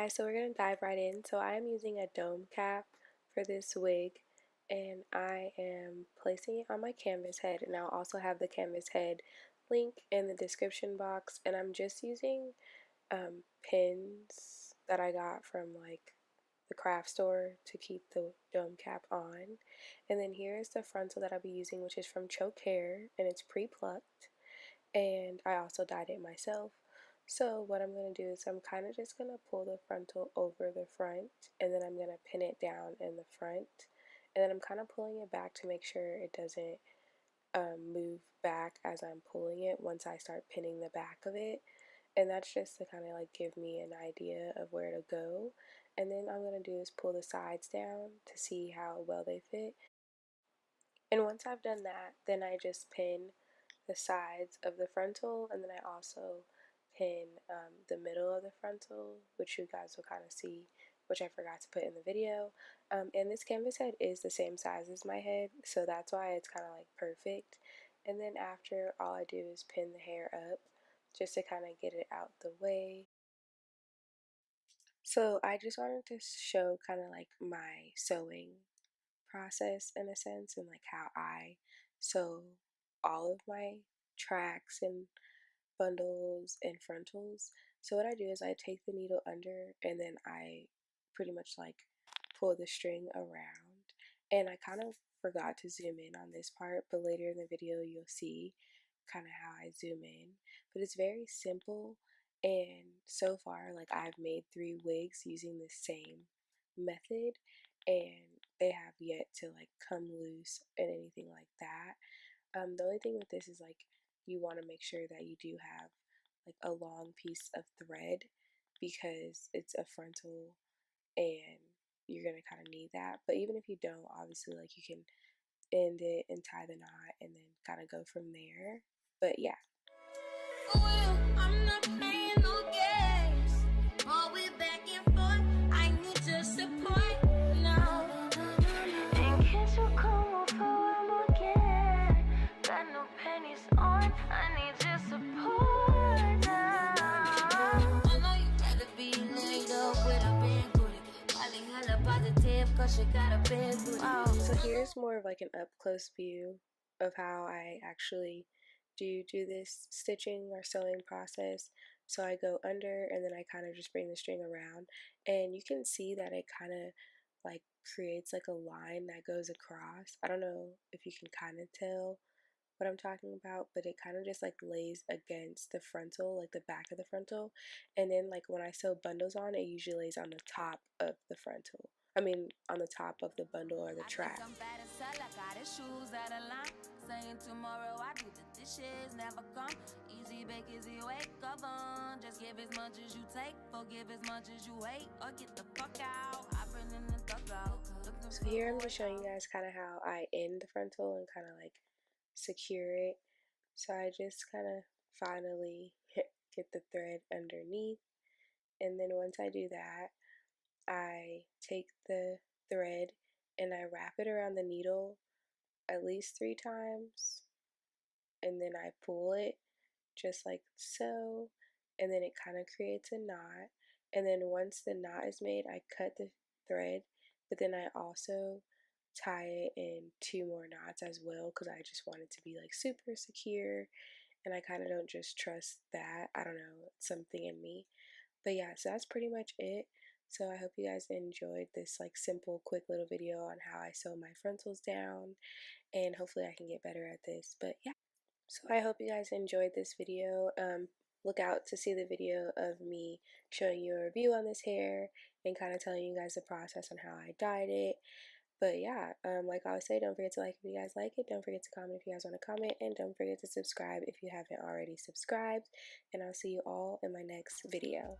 guys, so we're going to dive right in. So I am using a dome cap for this wig, and I am placing it on my canvas head, and I'll also have the canvas head link in the description box. And I'm just using pins that I got from like the craft store to keep the dome cap on. And then here is the frontal that I'll be using, which is from Chochair, and it's pre-plucked, and I also dyed it myself. So what I'm going to do is I'm kind of just going to pull the frontal over the front, and then I'm going to pin it down in the front, and then I'm kind of pulling it back to make sure it doesn't move back as I'm pulling it once I start pinning the back of it. And that's just to kind of like give me an idea of where to go. And then I'm going to do is pull the sides down to see how well they fit. And once I've done that, then I just pin the sides of the frontal, and then I also pin the middle of the frontal, which you guys will kind of see, which I forgot to put in the video. And this canvas head is the same size as my head, so that's why it's kind of like perfect. And then after, all I do is pin the hair up just to kind of get it out the way. So I just wanted to show kind of like my sewing process in a sense, and like how I sew all of my tracks and bundles and frontals. So what I do is I take the needle under, and then I pretty much like pull the string around, and I kind of forgot to zoom in on this part, but later in the video you'll see kind of how I zoom in. But it's very simple, and so far like I've made 3 wigs using the same method, and they have yet to like come loose and anything like that. The only thing with this is like you want to make sure that you do have like a long piece of thread, because it's a frontal and you're gonna kind of need that. But even if you don't, obviously like you can end it and tie the knot and then kind of go from there. But yeah. I'm not playing no games. Always back and forth. I need your support now. And can't you come over one more again? Got no pennies on. I need your support now. I know you gotta be laid up with a big booty. Probably hella positive cause you got a big booty. So here's more of like an up close view of how I actually do this stitching or sewing process. So I go under, and then I kind of just bring the string around, and you can see that it kind of like creates like a line that goes across. I don't know if you can kind of tell what I'm talking about, but it kind of just like lays against the frontal, like the back of the frontal. And then like when I sew bundles on, it usually lays on the top of the frontal. I mean, on the top of the bundle or the track. Saying tomorrow I do the dishes, never come easy bake, easy wake up on. Just give as much as you take, forgive as much as you hate, or get the fuck out. I've been in the dugout. So here I'm just showing you guys kind of how I end the frontal and kind of like secure it. So I just kind of finally get the thread underneath, and then once I do that, I take the thread and I wrap it around the needle at least 3 times, and then I pull it just like so, and then it kind of creates a knot. And then once the knot is made, I cut the thread, but then I also tie it in 2 more knots as well, because I just want it to be like super secure, and I kind of don't just trust that. I don't know, it's something in me. But yeah, so that's pretty much it. So I hope you guys enjoyed this like simple quick little video on how I sew my frontals down, and hopefully I can get better at this. But yeah, so I hope you guys enjoyed this video. Look out to see the video of me showing you a review on this hair and kind of telling you guys the process on how I dyed it. But yeah, like I always say, don't forget to like if you guys like it. Don't forget to comment if you guys want to comment. And don't forget to subscribe if you haven't already subscribed. And I'll see you all in my next video.